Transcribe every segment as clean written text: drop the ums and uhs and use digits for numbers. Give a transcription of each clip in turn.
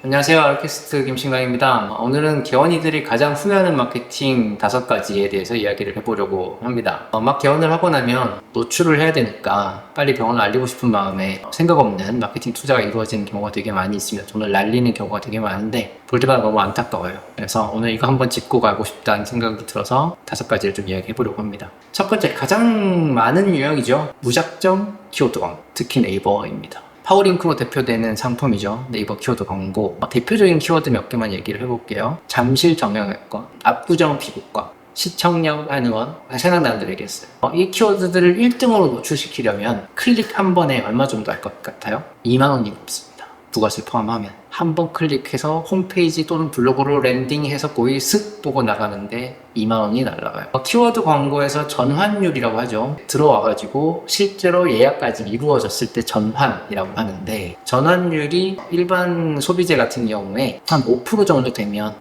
안녕하세요. 아르캐스트 김신강입니다. 오늘은 개원이들이 가장 후회하는 마케팅 5가지에 대해서 이야기를 해보려고 합니다. 막 개원을 하고 나면 노출을 해야 되니까 빨리 병원을 알리고 싶은 마음에 생각 없는 마케팅 투자가 이루어지는 경우가 되게 많이 있습니다. 돈을 날리는 경우가 되게 많은데 볼 때마다 너무 안타까워요. 그래서 오늘 이거 한번 짚고 가고 싶다는 생각이 들어서 5가지를 좀 이야기해보려고 합니다. 첫 번째, 가장 많은 유형이죠. 무작정 키워드 광고, 특히 네이버입니다. 파워링크로 대표되는 상품이죠. 네이버 키워드 광고. 대표적인 키워드 몇 개만 얘기를 해볼게요. 잠실 정형외과, 압구정 피부과, 시청역 한의원, 생각나는 대로 얘기했어요. 이 키워드들을 1등으로 노출시키려면 클릭 한 번에 얼마 정도 할 것 같아요? 2만 원이 넘습니다. 부가세 포함하면. 한 번 클릭해서 홈페이지 또는 블로그로 랜딩해서 거의 슥 보고 나가는데 2만 원이 날라가요. 키워드 광고에서 전환율이라고 하죠. 들어와가지고 실제로 예약까지 이루어졌을 때 전환이라고 하는데, 전환율이 일반 소비재 같은 경우에 한 5% 정도 되면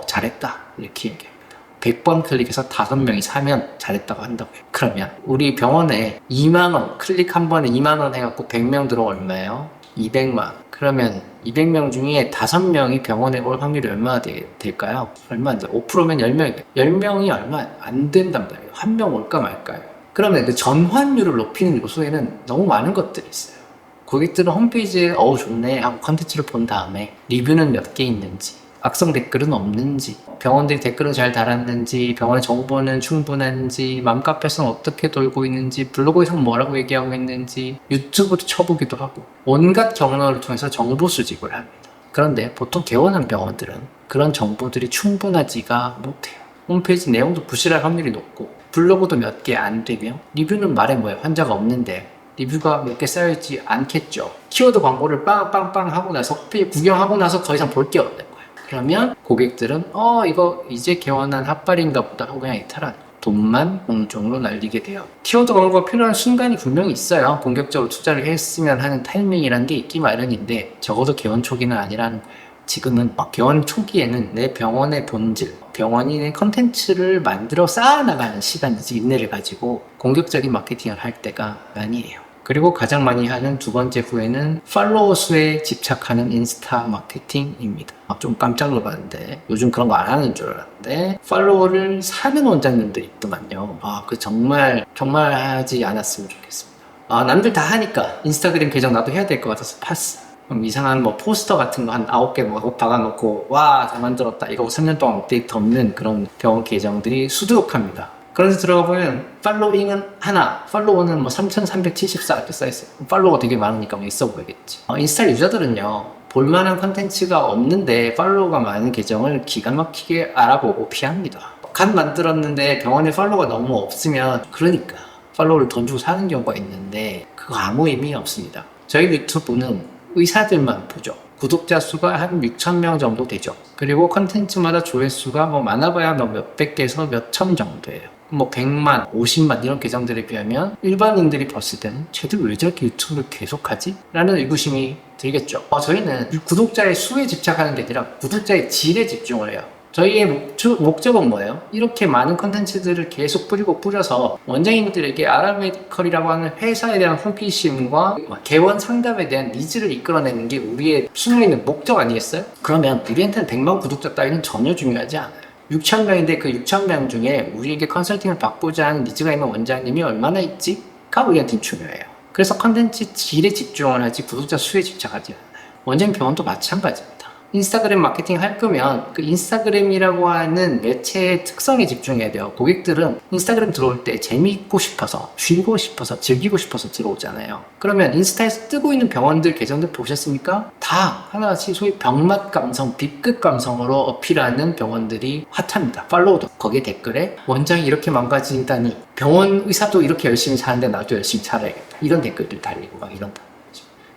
잘했다 이렇게 얘기해요. 100번 클릭해서 5명이 사면 잘했다고 한다고요. 그러면 우리 병원에 2만원, 클릭 한 번에 2만원 해갖고 100명 들어오면 얼마예요? 200만. 그러면 200명 중에 5명이 병원에 올 확률이 얼마나 될까요? 얼마 안 돼. 5%면 10명. 10명이 얼마 안 된단 말이에요. 한 명 올까 말까요? 그러면 그 전환율을 높이는 요소에는 너무 많은 것들이 있어요. 고객들은 홈페이지에 좋네 하고 컨텐츠를 본 다음에 리뷰는 몇 개 있는지, 악성 댓글은 없는지, 병원들이 댓글을 잘 달았는지, 병원의 정보는 충분한지, 맘카페에서는 어떻게 돌고 있는지, 블로그에서는 뭐라고 얘기하고 있는지, 유튜브도 쳐보기도 하고 온갖 경로를 통해서 정보 수집을 합니다. 그런데 보통 개원한 병원들은 그런 정보들이 충분하지가 못해요. 홈페이지 내용도 부실할 확률이 높고, 블로그도 몇 개 안 되며, 리뷰는 말해 뭐예요? 환자가 없는데 리뷰가 몇 개 쌓여있지 않겠죠. 키워드 광고를 빵빵빵 하고 나서 홈페이지 구경하고 나서 더 이상 볼 게 없는 거예요. 그러면 고객들은 이거 이제 개원한 핫발인가 보다 하고 그냥 이탈하는, 돈만 공중으로 날리게 돼요. 키워드 광고가 필요한 순간이 분명히 있어요. 본격적으로 투자를 했으면 하는 타이밍이란 게 있기 마련인데 적어도 개원 초기는 아니라는 거예요. 지금은 개원 초기에는 내 병원의 본질, 병원이 내 컨텐츠를 만들어 쌓아나가는 시간이지, 인내를 가지고 공격적인 마케팅을 할 때가 아니에요. 그리고 가장 많이 하는 두 번째 후회는 팔로워 수에 집착하는 인스타 마케팅입니다. 좀 깜짝 놀랐는데 요즘 그런 거 안 하는 줄 알았는데 팔로워를 사는 원장님들이 있더만요. 그 정말 하지 않았으면 좋겠습니다. 남들 다 하니까 인스타그램 계정 나도 해야 될 것 같아서 팠어. 그럼 이상한 포스터 같은 거 한 9개 박아놓고 다 만들었다 이거 3년 동안 업데이트 없는 그런 병원 계정들이 수두룩합니다. 그런데 들어가 보면 팔로잉은 하나, 팔로워는 3,374 이렇게 써있어요. 팔로워가 되게 많으니까 있어 보이겠지. 인스타 유저들은요, 볼만한 컨텐츠가 없는데 팔로워가 많은 계정을 기가 막히게 알아보고 피합니다. 간 만들었는데 병원에 팔로워가 너무 없으면, 그러니까 팔로워를 돈 주고 사는 경우가 있는데 그거 아무 의미 없습니다. 저희 유튜브는 의사들만 보죠. 구독자 수가 한 6,000명 정도 되죠. 그리고 컨텐츠마다 조회수가 많아봐야 몇백 개에서 몇천 정도예요. 100만, 50만 이런 계정들에 비하면 일반인들이 봤을 때는 쟤들 왜 저렇게 유튜브를 계속하지? 라는 의구심이 들겠죠. 저희는 구독자의 수에 집착하는 게 아니라 구독자의 질에 집중을 해요. 저희의 목적은 뭐예요? 이렇게 많은 컨텐츠들을 계속 뿌려서 원장님들에게 아라메디컬이라고 하는 회사에 대한 호기심과 개원 상담에 대한 니즈를 이끌어내는 게 우리의 숨어 있는 목적 아니겠어요? 그러면 우리한테는 100만 구독자 따위는 전혀 중요하지 않아요. 6,000명인데 그 6,000명 중에 우리에게 컨설팅을 받고자 하는 니즈가 있는 원장님이 얼마나 있지?가 우리한테는 중요해요. 그래서 컨텐츠 질에 집중을 하지 구독자 수에 집착하지 않아요. 원장님 병원도 마찬가지입니다. 인스타그램 마케팅 할 거면 그 인스타그램이라고 하는 매체의 특성에 집중해야 돼요. 고객들은 인스타그램 들어올 때 재미있고 싶어서, 쉬고 싶어서, 즐기고 싶어서 들어오잖아요. 그러면 인스타에서 뜨고 있는 병원들 계정들 보셨습니까? 다 하나같이 소위 병맛 감성, B급 감성으로 어필하는 병원들이 핫합니다. 팔로우도 거기에 댓글에 원장이 이렇게 망가진다니, 병원 의사도 이렇게 열심히 사는데 나도 열심히 살아야겠다, 이런 댓글들 달리고 이런다.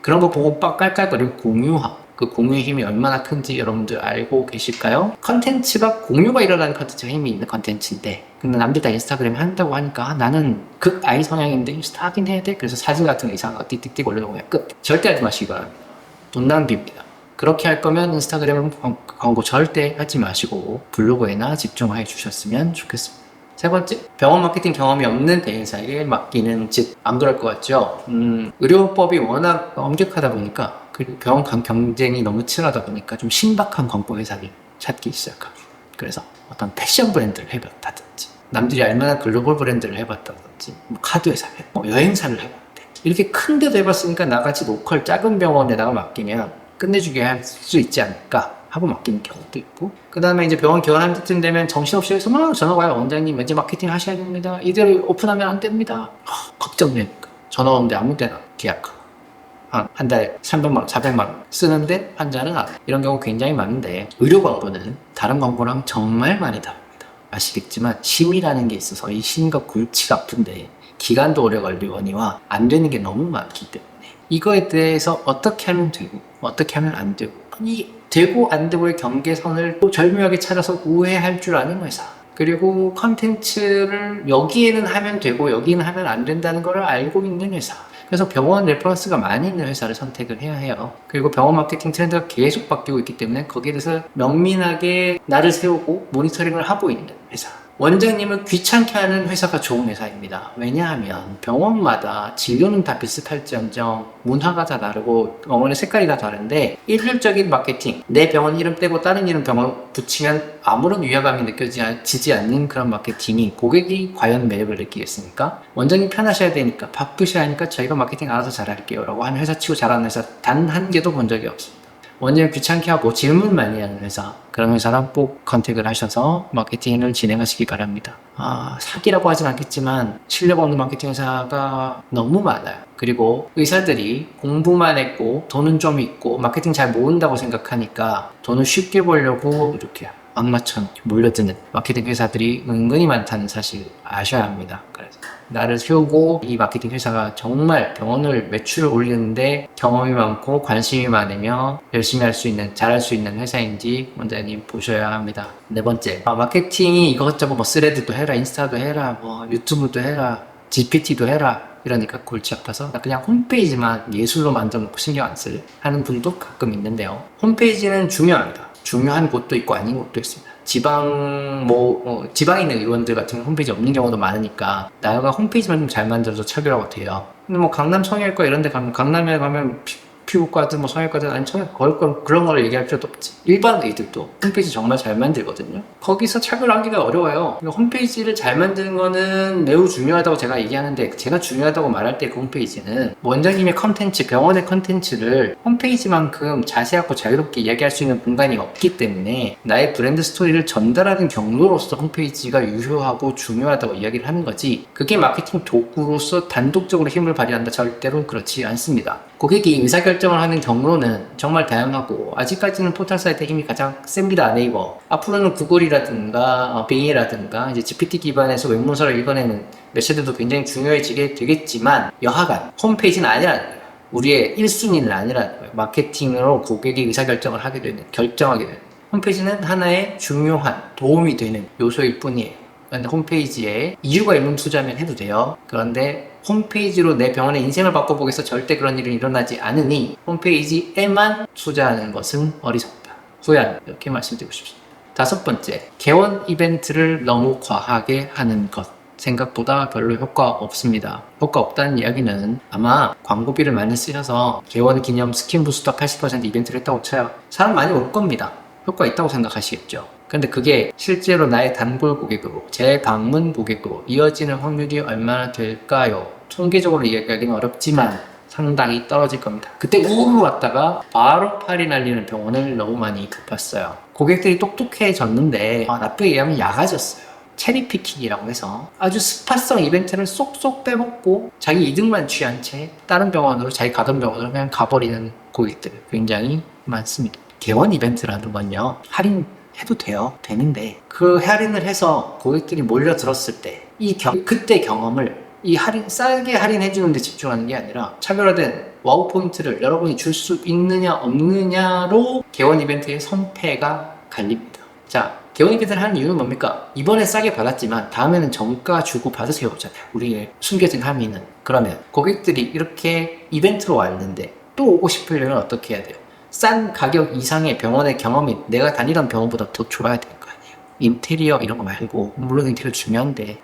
그런 거 보고 깔깔거리고 공유하고, 그 공유의 힘이 얼마나 큰지 여러분들 알고 계실까요? 컨텐츠가, 공유가 일어나는 컨텐츠가 힘이 있는 컨텐츠인데, 근데 남들 다 인스타그램 한다고 하니까 나는 극 아이 성향인데 인스타 하긴 해야 돼? 그래서 사진 같은 거 이상한 거 띡띡띡 올려놓고 그냥 끝. 절대 하지 마시기 바랍니다. 돈 낭비입니다. 그렇게 할 거면 인스타그램 광고 절대 하지 마시고 블로그에나 집중해 주셨으면 좋겠습니다. 세 번째, 병원 마케팅 경험이 없는 대행사에게 맡기는, 즉 안 그럴 것 같죠? 의료법이 워낙 엄격하다 보니까 그리고 병원 경쟁이 너무 치열하다 보니까 좀 신박한 광고 회사를 찾기 시작합니다. 그래서 어떤 패션 브랜드를 해봤다든지, 남들이 알만한 글로벌 브랜드를 해봤다든지, 뭐 카드 회사를 뭐 여행사를 해봤대. 이렇게 큰 데도 해봤으니까 나같이 로컬 작은 병원에다가 맡기면 끝내주게 할 수 있지 않을까 하고 맡기는 경우도 있고, 그 다음에 이제 병원 개원한 때쯤 되면 정신없이 해서 막 전화 와요. 원장님 왠지 마케팅 하셔야 됩니다. 이대로 오픈하면 안 됩니다. 걱정되니까 전화 오는데 아무 때나 계약하고 한 달에 300만 원, 400만 원 쓰는데 환자는 안. 이런 경우 굉장히 많은데, 의료 광고는 다른 광고랑 정말 많이 다릅니다. 아시겠지만 심이라는 게 있어서 이 심과 골치가 아픈데 기간도 오래 걸리거니와 안 되는 게 너무 많기 때문에 이거에 대해서 어떻게 하면 되고 어떻게 하면 안 되고, 이 되고 안 되고의 경계선을 또 절묘하게 찾아서 우회할 줄 아는 회사, 그리고 컨텐츠를 여기에는 하면 되고 여기는 하면 안 된다는 걸 알고 있는 회사, 그래서 병원 레퍼런스가 많이 있는 회사를 선택을 해야 해요. 그리고 병원 마케팅 트렌드가 계속 바뀌고 있기 때문에 거기에 대해서 면밀하게 나를 세우고 모니터링을 하고 있는 회사. 원장님을 귀찮게 하는 회사가 좋은 회사입니다. 왜냐하면 병원마다 진료는 다 비슷할지언정 문화가 다 다르고 병원의 색깔이 다 다른데, 일률적인 마케팅, 내 병원 이름 빼고 다른 이름 병원 붙이면 아무런 위화감이 느껴지지 않는 그런 마케팅이 고객이 과연 매력을 느끼겠습니까? 원장님 편하셔야 되니까, 바쁘셔야 하니까 저희가 마케팅 알아서 잘할게요 라고 하는 회사 치고 잘하는 회사 단 한 개도 본 적이 없습니다. 원장님 귀찮게 하고 질문 많이 하는 회사, 그런 회사랑 꼭 컨택을 하셔서 마케팅을 진행하시기 바랍니다. 사기라고 하진 않겠지만 실력 없는 마케팅 회사가 너무 많아요. 그리고 의사들이 공부만 했고 돈은 좀 있고 마케팅 잘 모른다고 생각하니까 돈을 쉽게 벌려고 이렇게 악마처럼 몰려드는 마케팅 회사들이 은근히 많다는 사실 아셔야 합니다. 그래서 나를 세우고 이 마케팅 회사가 정말 병원을 매출을 올리는데 경험이 많고 관심이 많으며 열심히 할 수 있는, 잘할 수 있는 회사인지 원장님 보셔야 합니다. 네 번째, 마케팅이 이것저것 뭐 스레드도 해라, 인스타도 해라, 뭐 유튜브도 해라, GPT도 해라 이러니까 골치 아파서 그냥 홈페이지만 예술로 만들어놓고 신경 안 쓸 하는 분도 가끔 있는데요. 홈페이지는 중요합니다. 중요한 곳도 있고 아닌 곳도 있습니다. 지방에 있는 의원들 같은 경우 홈페이지 없는 경우도 많으니까 나가 홈페이지만 좀 잘 만들어서 차별화가 돼요. 근데 뭐 강남 성형외과 이런 데 가면, 강남에 가면 피부과든 뭐 성형외과든 아니 그런 걸 얘기할 필요도 없지. 일반 의들도 홈페이지 정말 잘 만들거든요. 거기서 차별하기가 어려워요. 홈페이지를 잘 만드는 거는 매우 중요하다고 제가 얘기하는데, 제가 중요하다고 말할 때 그 홈페이지는 원장님의 컨텐츠, 병원의 컨텐츠를 홈페이지만큼 자세하고 자유롭게 이야기할 수 있는 공간이 없기 때문에 나의 브랜드 스토리를 전달하는 경로로서 홈페이지가 유효하고 중요하다고 이야기를 하는 거지, 그게 마케팅 도구로서 단독적으로 힘을 발휘한다, 절대로 그렇지 않습니다. 고객이 의사결정을 하는 경로는 정말 다양하고, 아직까지는 포털 사이트의 힘이 가장 셉니다. 네이버. 앞으로는 구글이라든가 빙이라든가 이제 GPT 기반에서 외문서를 읽어내는 매체들도 굉장히 중요해지게 되겠지만, 여하간 홈페이지는 아니라는 거예요. 우리의 1순위는 아니라는 거예요. 마케팅으로 고객이 의사결정을 하게 되는, 결정하게 되는, 홈페이지는 하나의 중요한 도움이 되는 요소일 뿐이에요. 그런데 홈페이지에 이유가 있는 투자면 해도 돼요. 그런데 홈페이지로 내 병원의 인생을 바꿔보겠어 절대 그런 일은 일어나지 않으니 홈페이지에만 투자하는 것은 어리석다, 후회한다, 이렇게 말씀드리고 싶습니다. 다섯 번째, 개원 이벤트를 너무 과하게 하는 것. 생각보다 별로 효과 없습니다. 효과 없다는 이야기는 아마 광고비를 많이 쓰셔서 개원 기념 스킨 부스터 80% 이벤트를 했다고 쳐요. 사람 많이 올 겁니다. 효과 있다고 생각하시겠죠. 근데 그게 실제로 나의 단골 고객으로, 재방문 고객으로 이어지는 확률이 얼마나 될까요? 통계적으로 이야기하기는 어렵지만 상당히 떨어질 겁니다. 그때 우르르 왔다가 바로 팔이 날리는 병원을 너무 많이 봤어요. 고객들이 똑똑해졌는데 나쁘게 얘기하면 야가졌어요. 체리피킹이라고 해서 아주 스파성 이벤트를 쏙쏙 빼먹고 자기 이득만 취한 채 다른 병원으로, 자기 가던 병원으로 그냥 가버리는 고객들 굉장히 많습니다. 개원 이벤트라는 건요, 할인해도 돼요. 되는데 그 할인을 해서 고객들이 몰려들었을 때 그때 경험을 싸게 할인해주는 데 집중하는 게 아니라 차별화된 와우 포인트를 여러분이 줄 수 있느냐 없느냐로 개원 이벤트의 성패가 갈립니다. 자, 개원 이벤트를 하는 이유는 뭡니까? 이번에 싸게 받았지만 다음에는 정가 주고 받으세요 잖아요. 우리의 숨겨진 함의는. 그러면 고객들이 이렇게 이벤트로 왔는데 또 오고 싶으려면 어떻게 해야 돼요? 싼 가격 이상의 병원의 경험이 내가 다니던 병원보다 더 좋아야 될 거 아니에요. 인테리어 이런 거 말고, 물론 인테리어 중요한데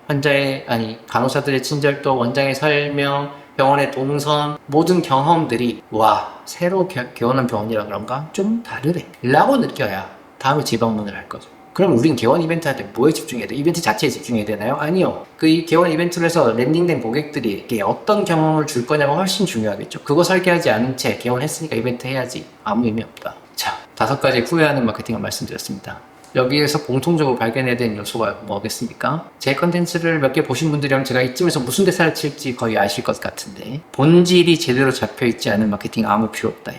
간호사들의 친절도, 원장의 설명, 병원의 동선, 모든 경험들이 와, 새로 개원한 병원이라 그런가? 좀 다르네 라고 느껴야 다음에 재방문을 할 거죠. 그럼 우린 개원 이벤트 할 때 뭐에 집중해야 돼? 이벤트 자체에 집중해야 되나요? 아니요. 이 개원 이벤트를 해서 랜딩된 고객들이 어떤 경험을 줄 거냐가 훨씬 중요하겠죠. 그거 설계하지 않은 채 개원했으니까 이벤트 해야지. 아무 의미 없다. 자, 5가지 후회하는 마케팅을 말씀드렸습니다. 여기에서 공통적으로 발견해야 되는 요소가 뭐겠습니까? 제 컨텐츠를 몇 개 보신 분들이라면 제가 이쯤에서 무슨 대사를 칠지 거의 아실 것 같은데, 본질이 제대로 잡혀있지 않은 마케팅 아무 필요 없다.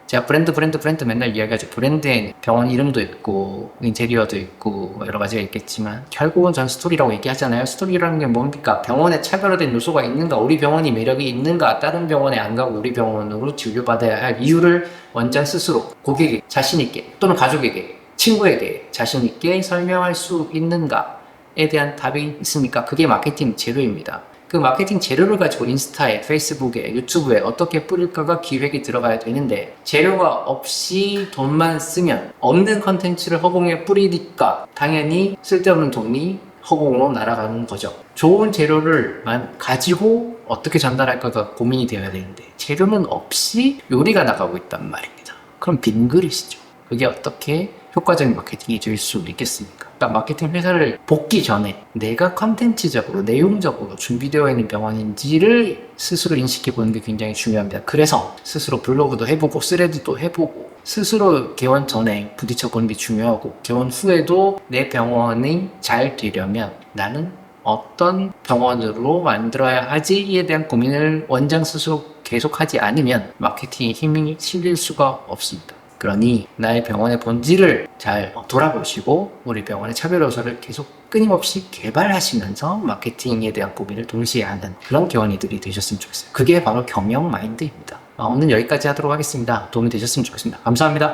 제가 브랜드 맨날 이야기하죠. 브랜드엔 병원 이름도 있고 인테리어도 있고 여러 가지가 있겠지만 결국은 전 스토리라고 얘기하잖아요. 스토리라는 게 뭡니까? 병원에 차별화된 요소가 있는가? 우리 병원이 매력이 있는가? 다른 병원에 안 가고 우리 병원으로 진료받아야 할 이유를 원장 스스로 고객에게 자신있게 또는 가족에게 친구에게 자신있게 설명할 수 있는가에 대한 답이 있습니까? 그게 마케팅 재료입니다. 그 마케팅 재료를 가지고 인스타에, 페이스북에, 유튜브에 어떻게 뿌릴까가 기획이 들어가야 되는데, 재료가 없이 돈만 쓰면 없는 컨텐츠를 허공에 뿌리니까 당연히 쓸데없는 돈이 허공으로 날아가는 거죠. 좋은 재료를만 가지고 어떻게 전달할까가 고민이 되어야 되는데, 재료는 없이 요리가 나가고 있단 말입니다. 그럼 빈 그릇이죠. 그게 어떻게 효과적인 마케팅이 될 수 있겠습니까? 그러니까 마케팅 회사를 복귀 전에 내가 컨텐츠적으로, 내용적으로 준비되어 있는 병원인지를 스스로 인식해 보는 게 굉장히 중요합니다. 그래서 스스로 블로그도 해보고 스레드도 해보고 스스로 개원 전에 부딪혀 보는 게 중요하고, 개원 후에도 내 병원이 잘 되려면 나는 어떤 병원으로 만들어야 하지에 대한 고민을 원장 스스로 계속하지 않으면 마케팅에 힘이 실릴 수가 없습니다. 그러니 나의 병원의 본질을 잘 돌아보시고 우리 병원의 차별 요소를 계속 끊임없이 개발하시면서 마케팅에 대한 고민을 동시에 하는 그런 개원이들이 되셨으면 좋겠어요. 그게 바로 경영 마인드입니다. 오늘 여기까지 하도록 하겠습니다. 도움이 되셨으면 좋겠습니다. 감사합니다.